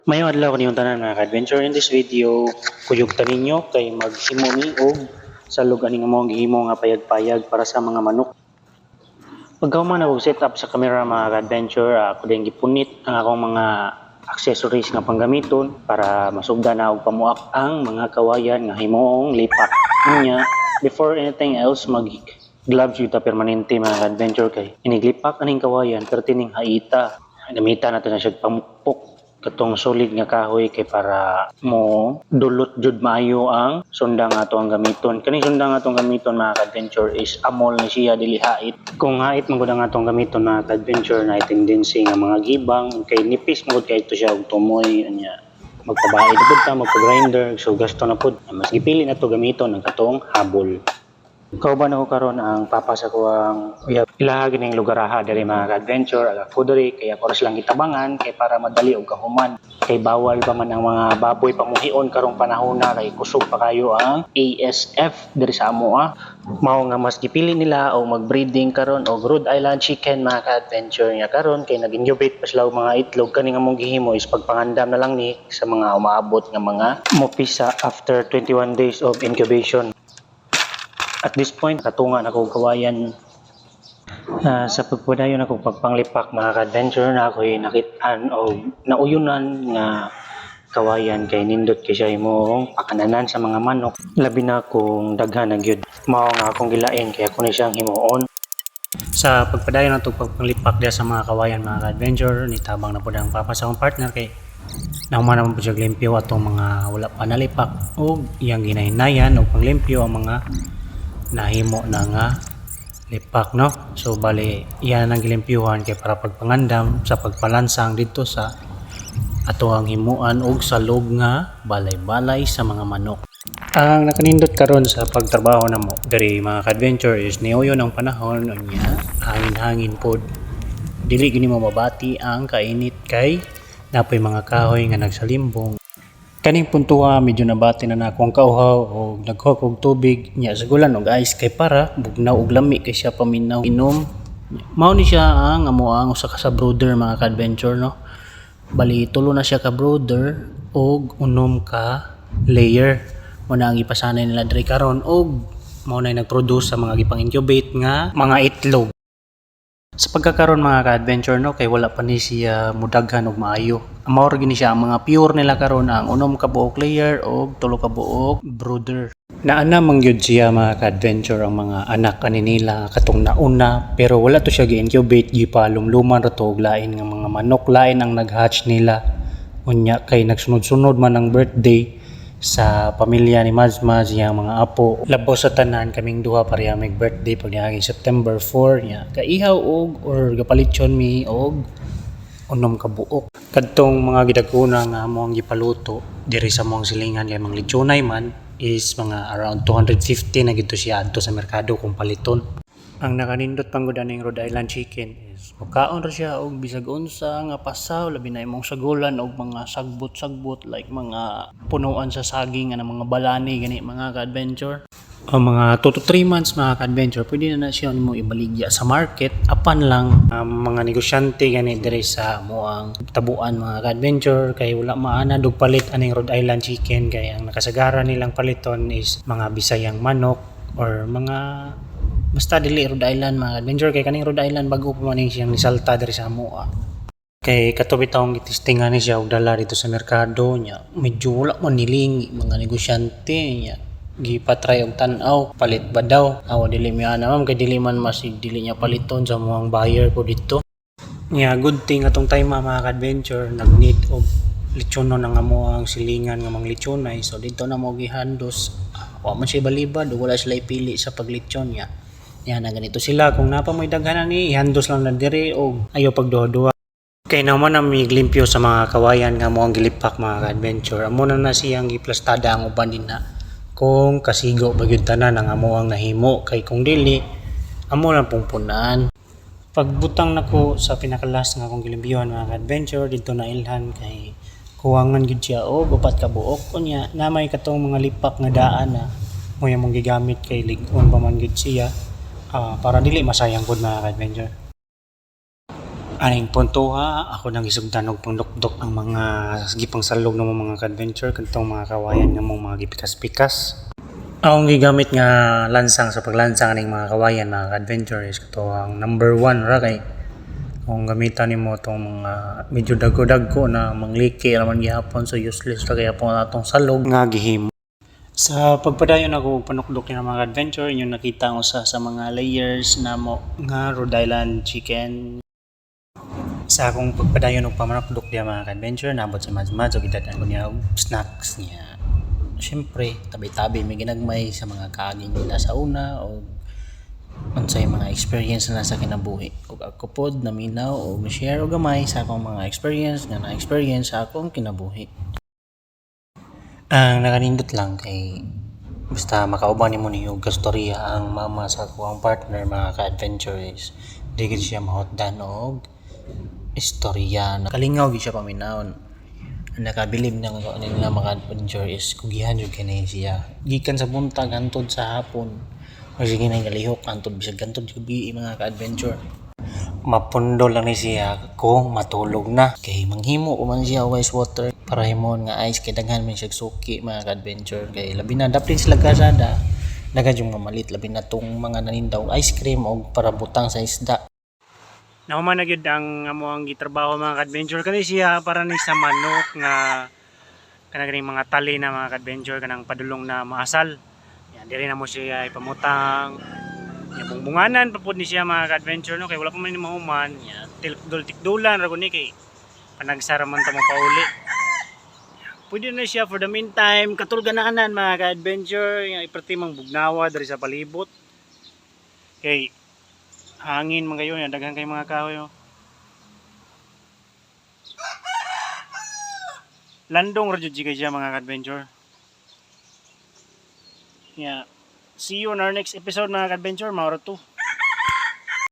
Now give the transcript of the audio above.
Mayong adlaw kaniyong tanan mga ka-adventure. In this video, kuyugtan ninyo kay maghimo mi og salog ani nga mo gihimo nga payag-payag para sa mga manok. Pagkauman ako set up sa camera mga ka-adventure, ako din gipunit ang akong mga accessories nga panggamiton para masugdan na og pamuak ang mga kawayan nga himoong lipak. Unya, before anything else, mag gloves yuta permanente mga ka-adventure kay iniglipak aning kawayan pero tining haita. Gamitan nato na siya pamukpok katong solid nga kahoy kay para mo dulot jud maayo ang sunda nga ato ang gamiton. Kani sunda nga atong gamiton mga ka-adventure is amol ni siya dili hait. Kung hait man gud ang atong gamiton mga ka-adventure na tendency nga mga gibang kay nipis mo kay ito siya og tumoy anya magpabaid pud ta magpa-grinder so gasto na pud. Mas gipili na to gamiton ang katong habol. Kauban ako karon ang papa sa ko ang ilaha gining lugaraha diri mga ka-adventure aga foodery kaya oras lang gitabangan kay para madali og kahuman kay bawal pa man ang mga baboy pamuhion karong panahon na kay kusog pa kayo ang ASF diri sa amoa. Mao nga mas gipili nila o magbreeding karon og Rhode Island chicken mga ka-adventure nya karon kay nag-incubate pa sila og mga itlog kani nga mong gihimo is pagpangandam na lang ni sa mga umaabot nga mga mopisa after 21 days of incubation. At this point, katunga na akong kawayan sa pagpadayon akong pagpanglipak mga ka-adventure na ako'y nakitaan o nauyunan nga kawayan kay nindot kay siya imong pakananan sa mga manok. Labi na akong daghan na gyud. Mao nga akong gilain kaya ako na siyang himuon. Sa pagpadayon natong pagpanglipak dia sa mga kawayan mga ka-adventure, nitabang na po ang papa sa akong partner kay naman naman po siya limpyo atong mga wala pa nalipak o iyang ginahinayan o panglimpyo ang mga nahimo na nga lipak no. So bali iyan ang gilimpyuhan kay para pagpangandam sa pagpalansang dito sa ato ang himuan og salog nga balay-balay sa mga manok. Ang nakanindot karon sa pagtrabaho namo diri mga ka-adventure is niuyon ang panahon unya hangin-hangin pod. Dili gini mo mabati ang kainit kay napoy mga kahoy nga nagsalimbong. Kaning puntuha medyo nabati na akong kauhaw o naghok og tubig nya sagulan og ice kay para bugnaw og lami kay siya paminaw inom. Mao ni siya ang amoang usa ka sa brooder mga ka-adventure no. Bali tulo na siya ka brooder og unom ka layer. Mo na ang ipasanay nila diri karon og mao na nagproduce sa mga gipang-incubate nga mga itlog. Sa pagkakaroon mga ka-adventure no kay wala pa ni siya mudaghan og maayo. Mao gini siya ang mga pure nila karon ang unom ka buok layer og tulo ka buok brooder. Naana man gyud siya mga ka-adventure ang mga anak ani nila katong nauna pero wala to siya gi-incubate gipalumluman ra to og lain nga mga manok lain ang nag-hatch nila. Unya kay nagsunod-sunod man ang birthday sa pamilya ni Mazmaz yang mga apo labaw sa tanan kaming duha pareha mig birthday pag niaging September 4 nya kaihaw og or gapalitson mi og unom ka buok kadtong mga gidaguna nga amo ang gipaluto diri sa mong silingan kay mga lechonay man is mga around 250 na gito siya adto sa merkado kung paliton. Ang nakanindot panggod aning Rhode Island chicken is mukaon ra siya og bisag unsa nga pasaw labi na imong sagulan og mga sagbot-sagbot like mga punuan sa saging nga mga balani gani mga ka-adventure. Ang mga 2 to 3 months mga ka-adventure pwede na siya nimo ibaligya sa market apan lang mga negosyante gani diri sa moang tabuan mga ka-adventure kay wala maana dog palit aning Rhode Island chicken kay ang nakasagara nilang paliton is mga Bisayang manok or mga basta dili Rhode Island mga adventure kay kaning Rhode Island bago pa man siyang nisalta diri sa amoa. Kay katubi taong gitistingan ni siya og dala dito sa merkado nya. Medyo wala man nilingi mga negosyante nya. Gipatry og tan-aw palit ba daw. Awa dili mi ana ma'am kay dili man masig dili niya paliton sa muang buyer ko dito. Nya good thing atong time mga adventure nag-need og lechonon ang amoang silingan nga mga lechonay so dito na mo gihandos. Wa man siya balibad wala sila ipili sa paglechon niya. Yan na ganito sila kung napa may daghanan ni ihandos lang na diri og ayo pagduha-duha. Kay naman na may glimpyo sa mga kawayan nga mo ang gilipak mga ka-adventure. Amo na siyang giplastada ang uban din na kung kasigo bagyod tanan ang amo ang nahimo kay kung dili amo lang pungpunan. Pagbutang nako sa pinakalas nga akong gilimpyohan mga ka-adventure dito na ilhan kay kuwangan gid siya og upat ka buok kunya na may katong mga lipak nga daan na mo mong gigamit kay lig-on pa man gid siya. Para dili masayang pod mga ka-adventure. Aning punto ha, ako nang isugdan og pangdukdok ang mga gipang salog ng mga adventure kantong mga kawayan nga mong mga gipikas-pikas. Akong gigamit nga lansang sa paglansang aning mga kawayan mga adventure is ito ang number 1 ra kay kung gamitan nimo tong mga medyo dagko-dagko na mangliki naman gihapon so useless ra kaya po atong salog nga gihimo. Sa pagpadayon ako og panukdok ng mga adventure inyo nakita ang usa sa mga layers na mo nga Rhode Island chicken. Sa akong pagpadayon og pamanukdok diya mga adventure nabot sa madso gidadan ko niya og snacks niya. Siyempre, tabi-tabi may ginagmay sa mga kaaging nila sa una o unsay mga experience na sa kinabuhi. Ug ako pod naminaw o share og gamay sa akong mga experience nga na-experience sa akong kinabuhi. Ang nakanindot lang kay basta makauban nimo ni og kastorya ang mama sa akong partner mga ka-adventure is di gid siya mahotdan og istorya na kalingaw gid siya paminawon. Ang nakabilib na nga mga adventure is kugihan yun kanay siya gikan sa buntag hantod sa hapon o sige na galihok hantod bisag hantod gabi mga ka-adventure mapundo lang ni siya kung matulog na kay manghimo ko man siya ice water para himon nga ice kay daghan man siya suki mga ka-adventure kay labi na daplin sila kasada daghan yung mamalit labi na tong mga nanindaw ice cream o para butang sa isda. Nahuman na gyud ang amoang gitrabaho mga adventure kani siya para ni sa manok nga kanang mga tali na mga adventure kanang padulong na maasal. Yan diri na mo siya ipamutang. Ya bunganan pa pud ni siya mga adventure no kay wala pa man ni mahuman. Ya tikdulan ra guni kay panagsara man ta mo pauli. Pwede na siya for the meantime katurganaanan mga adventure nga ipertimang bugnawa diri sa palibot. Kay hangin mga yun, daghan kay mga kahoy. Landong radyo kay siya mga adventure. Yeah. See you on our next episode mga adventure. Mauro to.